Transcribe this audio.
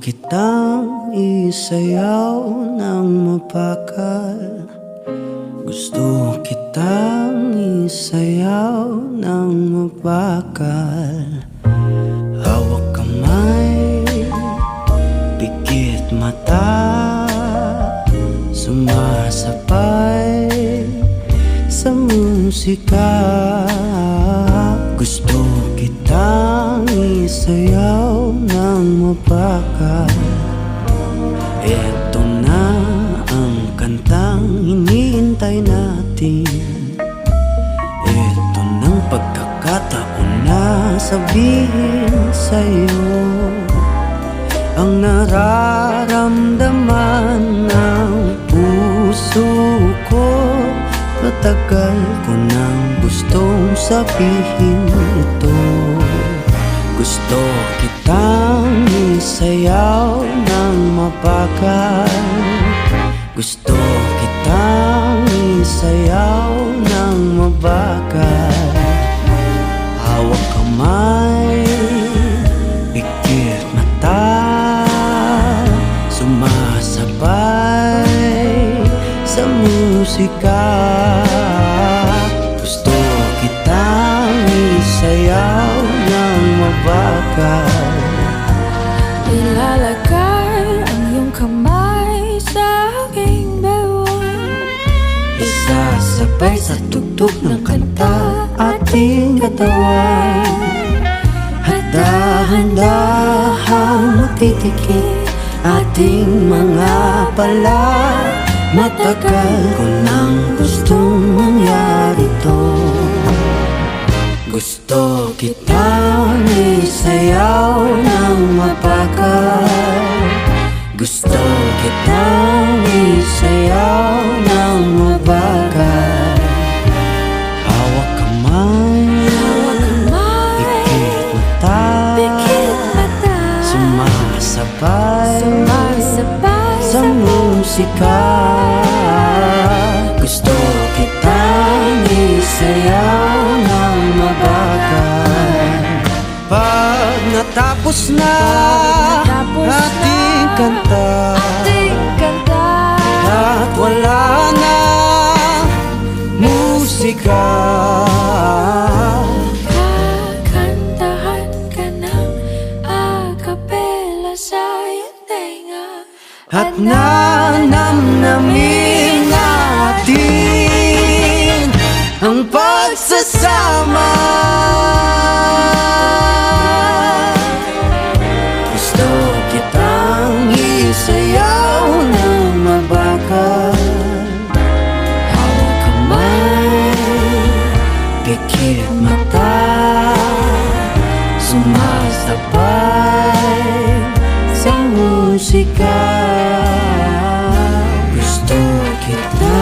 kitang isayaw ng mapakal. Gusto kitang isayaw ng mapakal. Hawak kamay, pikit mata, sumasabay sa musika. Gusto kitang isayaw ng mapakal. Eto na ang kantang hinihintay natin. Eto ng pagkakataon na sabihin sa'yo ang nararamdaman ng puso ko. Matagal ko nang gustong sabihin ito. Gusto kitang isayaw ng mapakal. Gusto kitang isayaw ng mabagal. Hawak kamay, pikit mata, sumasabay sa musika. Gusto kitang isayaw ng mabagal. Ilalagay ang iyong kamay sa aking bewang. Isasabay sa tugtog ng kanta ating katawan. Handa-handahang magtitikip ating mga pala. Matagal ko nang gustong mangyari to. Gusto kitang isayaw ng mapakal. Gusto kitang isayaw ng mabagal. Hawak kamay, pikit mata, sumasabay sa musika. Gusto kitang isayaw ng mabagal. Pag natapos na ating kanta, at wala na musika, kakantahan ka ng a-capella sa iyong tenga. at nanamnamin natin ang pagsasama. Gusto kitang isayaw ng mabagal. Hawak kamay, pikit mata, sumasabay sa musika. Gusto kita